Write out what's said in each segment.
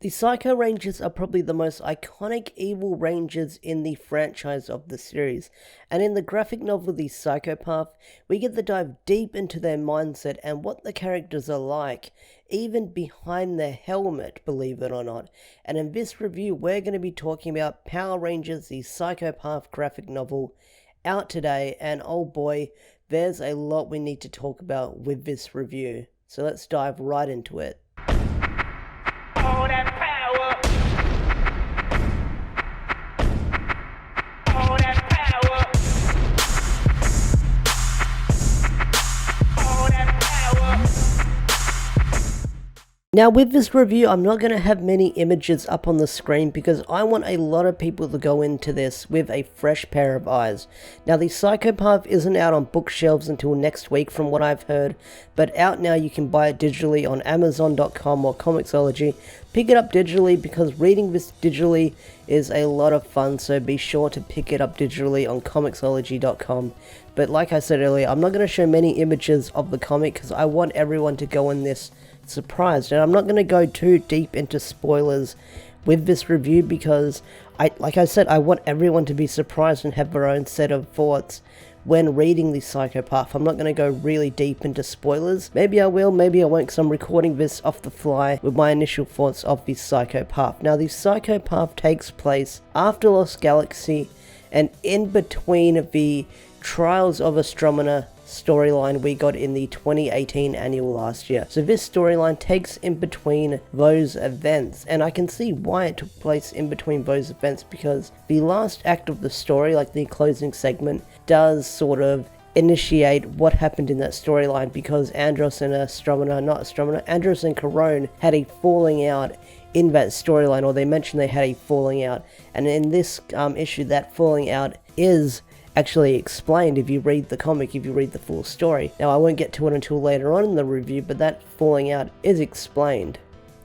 The Psycho Rangers are probably the most iconic evil rangers in the franchise of the series, and in the graphic novel The Psychopath, we get to dive deep into their mindset and what the characters are like, even behind their helmet, believe it or not. And in this review, we're going to be talking about Power Rangers The Psychopath graphic novel, out today, and oh boy, there's a lot we need to talk about with this review. So let's dive right into it. All that power. All that power. All that power. Now with this review, I'm not going to have many images up on the screen because I want a lot of people to go into this with a fresh pair of eyes. Now the Psychopath isn't out on bookshelves until next week from what I've heard, but out now. You can buy it digitally on Amazon.com or Comixology. Pick it up digitally because reading this digitally is a lot of fun, so be sure to pick it up digitally on Comixology.com. But like I said earlier, I'm not going to show many images of the comic because I want everyone to go in this surprised, and I'm not going to go too deep into spoilers with this review because like I said, I want everyone to be surprised and have their own set of thoughts when reading The Psychopath. I'm not going to go really deep into spoilers. Maybe I will, maybe I won't, because I'm recording this off the fly with my initial thoughts of The Psychopath. Now, The Psychopath takes place after Lost Galaxy and in between the Trials of Astromina storyline we got in the 2018 annual last year. So this storyline takes in between those events, and I can see why it took place in between those events, because the last act of the story, like the closing segment, does sort of initiate what happened in that storyline, because Andros and Andros and Karone had a falling out in that storyline, or they mentioned they had a falling out, and in this issue that falling out is actually explained if you read the comic, if you read the full story. Now I won't get to it until later on in the review, but that falling out is explained.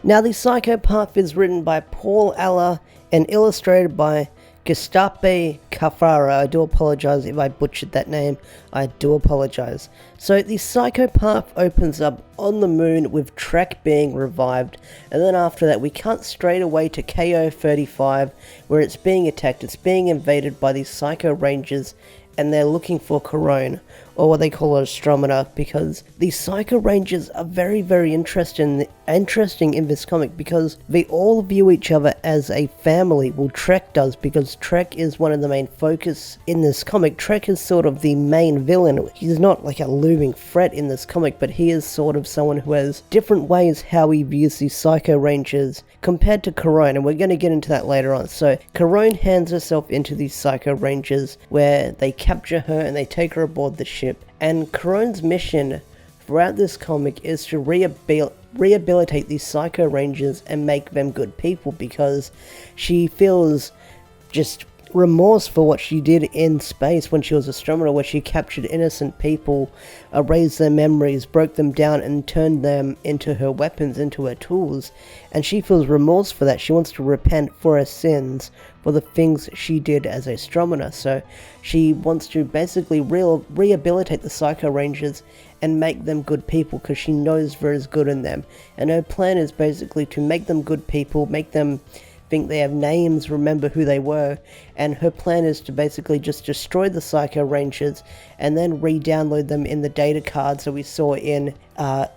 Now The Psychopath is written by Paul Aller and illustrated by Giuseppe Cafara. I do apologize if I butchered that name, I do apologize. So The Psychopath opens up on the moon with Trek being revived, and then after that we cut straight away to KO-35 where it's being attacked. It's being invaded by these Psycho Rangers and they're looking for Karone, or what they call Astromina, because the Psycho Rangers are very, very interesting in this comic because they all view each other as a family. Well, Trek does, because Trek is one of the main focus in this comic. Trek is sort of the main villain. He's not like a looming threat in this comic, but he is sort of someone who has different ways how he views the Psycho Rangers compared to Karone, and we're going to get into that later on. So Karone hands herself into these Psycho Rangers where they capture her and they take her aboard the ship, and Karone's mission throughout this comic is to rehabilitate these Psycho Rangers and make them good people, because she feels just remorse for what she did in space when she was Astromina, where she captured innocent people, erased their memories, broke them down and turned them into her weapons, into her tools, and she feels remorse for that. She wants to repent for her sins, for the things she did as Astromina. So she wants to basically rehabilitate the Psycho Rangers and make them good people, because she knows there is good in them, and her plan is basically to make them good people, make them think they have names, remember who they were, and her plan is to basically just destroy the Psycho Rangers and then re-download them in the data cards that we saw in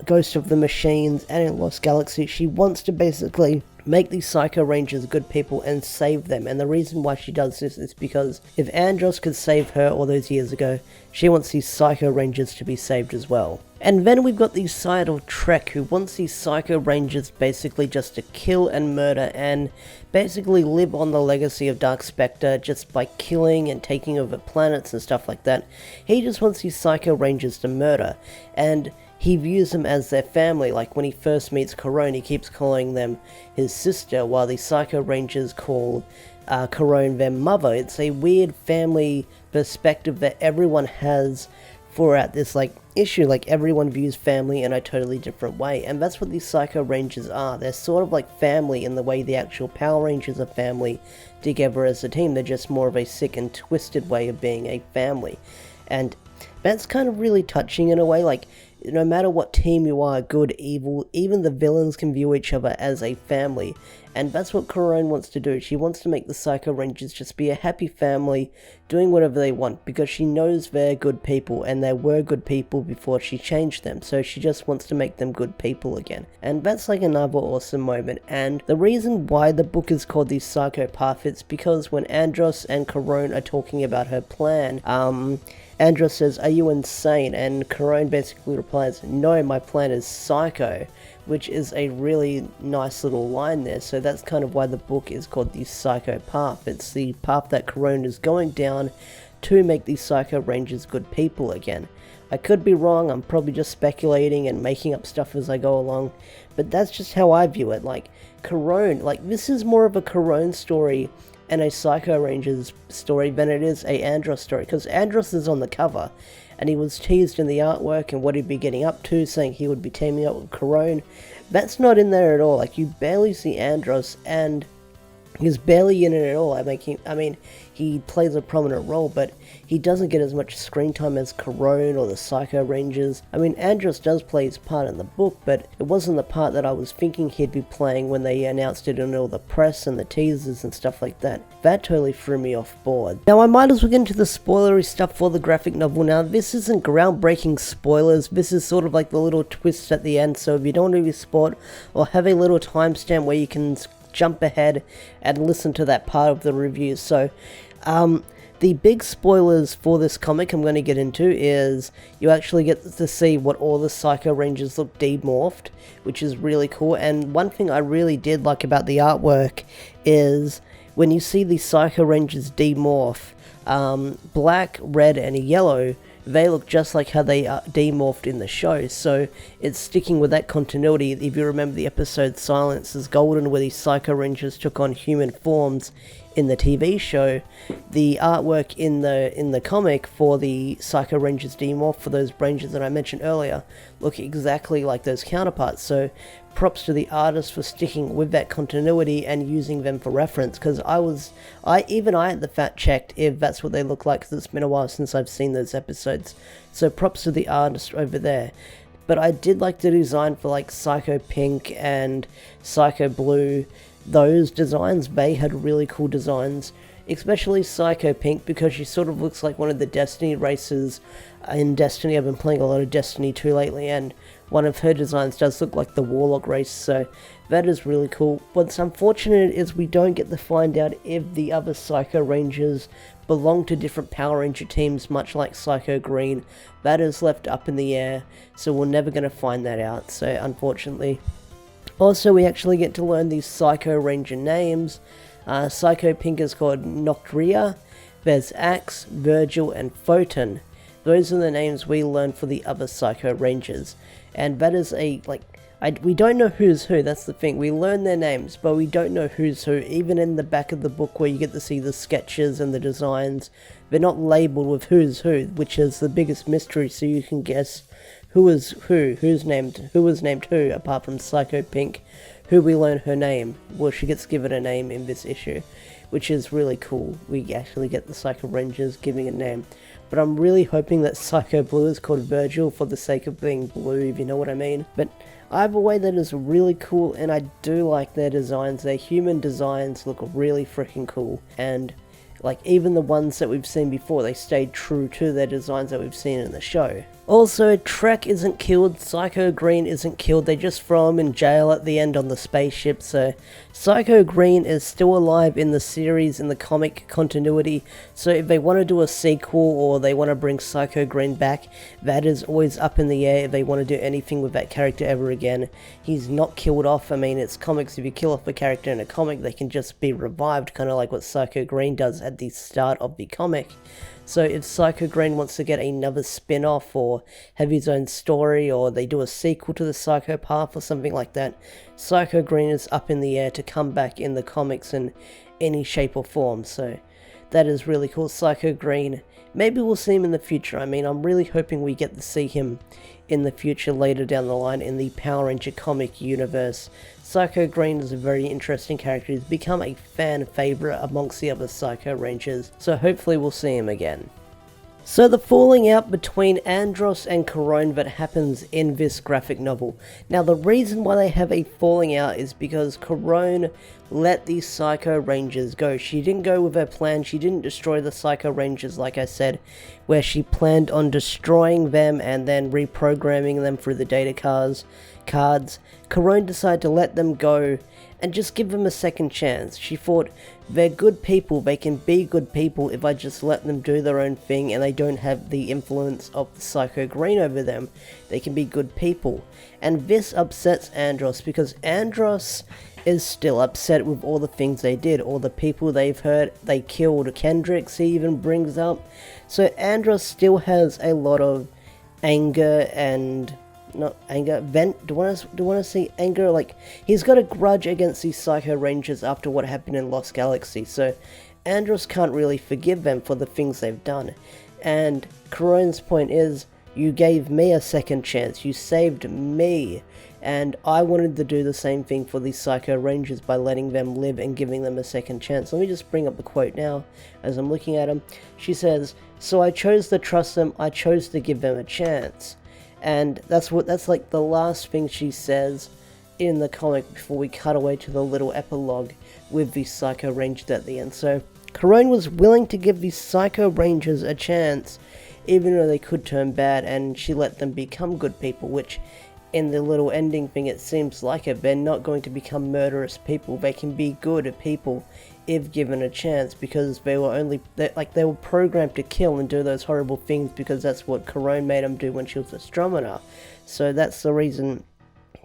Ghost of the Machines and in Lost Galaxy. She wants to basically make these Psycho Rangers good people and save them, and the reason why she does this is because if Andros could save her all those years ago, she wants these Psycho Rangers to be saved as well. And then we've got the side of Trek, who wants these Psycho Rangers basically just to kill and murder and basically live on the legacy of Dark Spectre just by killing and taking over planets and stuff like that. He just wants these Psycho Rangers to murder, and he views them as their family. Like when he first meets Karone, he keeps calling them his sister, while the Psycho Rangers call Karone their mother. It's a weird family perspective that everyone has throughout this issue. Like everyone views family in a totally different way, and that's what these Psycho Rangers are. They're sort of like family in the way the actual Power Rangers are family together as a team. They're just more of a sick and twisted way of being a family, and that's kind of really touching in a way. Like no matter what team you are, good, evil, even the villains can view each other as a family. And that's what Karone wants to do. She wants to make the Psycho Rangers just be a happy family, doing whatever they want, because she knows they're good people, and they were good people before she changed them, so she just wants to make them good people again. And that's like another awesome moment. And the reason why the book is called The Psychopath, it's because when Andros and Karone are talking about her plan, Andros says, "Are you insane?" And Karone basically replies, "No, my plan is psycho," which is a really nice little line there. So that's kind of why the book is called The Psychopath. It's the path that Karone is going down to make these Psycho Rangers good people again. I could be wrong, I'm probably just speculating and making up stuff as I go along, but that's just how I view it. Like, Karone, like, this is more of a Karone story and a Psycho Rangers story than it is a Andros story, because Andros is on the cover, and he was teased in the artwork and what he'd be getting up to, saying he would be teaming up with Karone. That's not in there at all. Like, you barely see Andros, and he's barely in it at all. I mean, he plays a prominent role, but he doesn't get as much screen time as Karone or the Psycho Rangers. I mean, Andros does play his part in the book, but it wasn't the part that I was thinking he'd be playing when they announced it in all the press and the teasers and stuff like that. That totally threw me off board. Now, I might as well get into the spoilery stuff for the graphic novel. Now, this isn't groundbreaking spoilers. This is sort of like the little twist at the end, so if you don't want to be spoiled, or have a little timestamp where you can jump ahead and listen to that part of the review. So, the big spoilers for this comic I'm going to get into is you actually get to see what all the Psycho Rangers look demorphed, which is really cool. And one thing I really did like about the artwork is when you see the Psycho Rangers demorph, black, red, and yellow, they look just like how they are demorphed in the show, so it's sticking with that continuity. If you remember the episode Silence is Golden, where the Psycho Rangers took on human forms in the TV show, the artwork in the comic for the Psycho Rangers demorph, for those Rangers that I mentioned earlier, look exactly like those counterparts. So props to the artist for sticking with that continuity and using them for reference, because I had the fact checked if that's what they look like, because it's been a while since I've seen those episodes. So props to the artist over there. But I did like the design for like Psycho Pink and Psycho Blue. Those designs, they had really cool designs, especially Psycho Pink, because she sort of looks like one of the Destiny races in Destiny. I've been playing a lot of Destiny 2 lately, and one of her designs does look like the Warlock race, so that is really cool. What's unfortunate is we don't get to find out if the other Psycho Rangers belong to different Power Ranger teams, much like Psycho Green. That is left up in the air, so we're never going to find that out, so unfortunately. Also, we actually get to learn these Psycho Ranger names. Psycho Pink is called Noctria, there's Axe, Virgil, and Photon. Those are the names we learn for the other Psycho Rangers. And that is we don't know who's who, that's the thing. We learn their names, but we don't know who's who. Even in the back of the book where you get to see the sketches and the designs, they're not labelled with who's who, which is the biggest mystery, so you can guess who was who was named who, apart from Psycho Pink, who we learn her name. Well, she gets given a name in this issue, which is really cool. We actually get the Psycho Rangers giving a name. But I'm really hoping that Psycho Blue is called Virgil for the sake of being blue, if you know what I mean. But either way, that is really cool, and I do like their designs. Their human designs look really freaking cool, and like even the ones that we've seen before, they stayed true to their designs that we've seen in the show. Also, Trek isn't killed, Psycho Green isn't killed, they just throw him in jail at the end on the spaceship, so Psycho Green is still alive in the series, in the comic continuity, so if they want to do a sequel or they want to bring Psycho Green back, that is always up in the air if they want to do anything with that character ever again. He's not killed off. I mean, it's comics, if you kill off a character in a comic, they can just be revived, kind of like what Psycho Green does at the start of the comic. So if Psycho Green wants to get another spin-off or have his own story, or they do a sequel to the Psychopath or something like that, Psycho Green is up in the air to come back in the comics in any shape or form. So that is really cool. Psycho Green, maybe we'll see him in the future. I mean, I'm really hoping we get to see him in the future later down the line in the Power Ranger comic universe. Psycho Green is a very interesting character. He's become a fan favorite amongst the other Psycho Rangers, so hopefully we'll see him again. So the falling out between Andros and Karone that happens in this graphic novel. Now the reason why they have a falling out is because Karone let these Psycho Rangers go. She didn't go with her plan, she didn't destroy the Psycho Rangers like I said, where she planned on destroying them and then reprogramming them through the data cards. Karone decided to let them go and just give them a second chance. She thought, they're good people, they can be good people if I just let them do their own thing and they don't have the influence of the Psycho Green over them. They can be good people. And this upsets Andros because Andros is still upset with all the things they did, all the people they've hurt. They killed Kendricks, he even brings up. So Andros still has a lot of anger and... not anger, do I want to say anger? Like, he's got a grudge against these Psycho Rangers after what happened in Lost Galaxy, so Andros can't really forgive them for the things they've done. And Karone's point is, you gave me a second chance, you saved me, and I wanted to do the same thing for these Psycho Rangers by letting them live and giving them a second chance. Let me just bring up the quote now, as I'm looking at them. She says, "So I chose to trust them, I chose to give them a chance." And that's like the last thing she says in the comic before we cut away to the little epilogue with the Psycho Rangers at the end. So Karone was willing to give these Psycho Rangers a chance, even though they could turn bad, and she let them become good people, which in the little ending thing it seems like it. They're not going to become murderous people, they can be good people if given a chance, because they were programmed to kill and do those horrible things because that's what Karone made them do when she was Astrometer. So that's the reason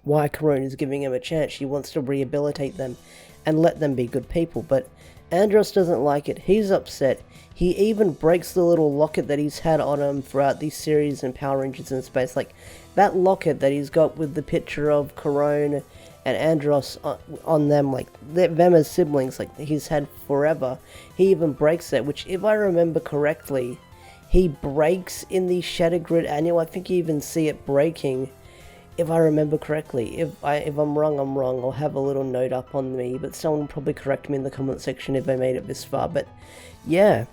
why Karone is giving him a chance. She wants to rehabilitate them and let them be good people, but Andros doesn't like it. He's upset. He even breaks the little locket that he's had on him throughout these series and Power Rangers in Space. Like, that locket that he's got with the picture of Karone and Andros on them, like, them as siblings, like, he's had forever. He even breaks it, which, if I remember correctly, he breaks in the Shattered Grid Annual. I think you even see it breaking, if I remember correctly. If I'm wrong, I'm wrong. I'll have a little note up on me, but someone will probably correct me in the comment section if they made it this far. But yeah,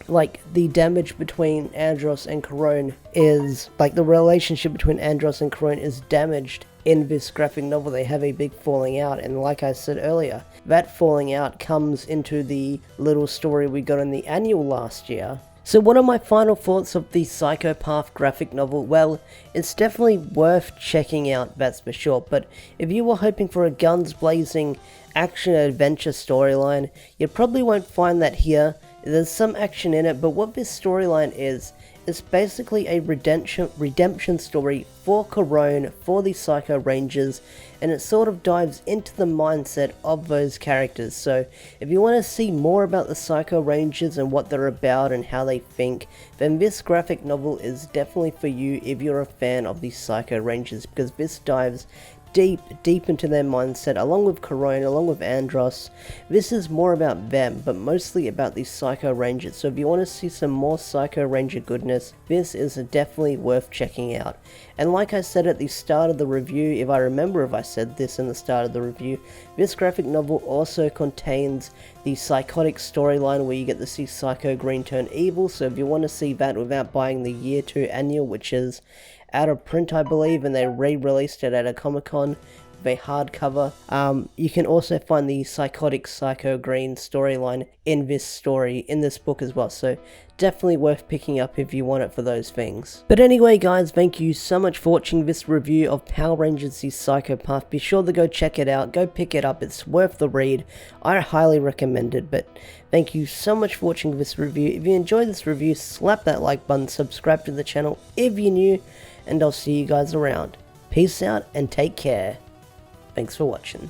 like, the damage between Andros and Karone is, like, the relationship between Andros and Karone is damaged in this graphic novel. They have a big falling out, and like I said earlier, that falling out comes into the little story we got in the annual last year. So what are my final thoughts of the Psychopath graphic novel? Well, it's definitely worth checking out, that's for sure, but if you were hoping for a guns blazing action adventure storyline, you probably won't find that here. There's some action in it, but what this storyline is, it's basically a redemption story for Karone, for the Psycho Rangers, and it sort of dives into the mindset of those characters. So if you want to see more about the Psycho Rangers and what they're about and how they think, then this graphic novel is definitely for you if you're a fan of the Psycho Rangers, because this dives deep into their mindset, along with Karone, along with Andros. This is more about them, but mostly about these Psycho Rangers. So if you want to see some more Psycho Ranger goodness, this is definitely worth checking out. And like I said at the start of the review, if I remember if I said this in the start of the review, this graphic novel also contains the psychotic storyline where you get to see Psycho Green turn evil. So if you want to see that without buying the Year 2 annual, which is out of print, I believe, and they re-released it at a Comic-Con with a hardcover. You can also find the psychotic Psycho Green storyline in this book as well, so definitely worth picking up if you want it for those things. But anyway guys, thank you so much for watching this review of Power Rangers The Psychopath. Be sure to go check it out, go pick it up, it's worth the read. I highly recommend it. But thank you so much for watching this review. If you enjoyed this review, slap that like button, subscribe to the channel if you're new, and I'll see you guys around. Peace out and take care. Thanks for watching.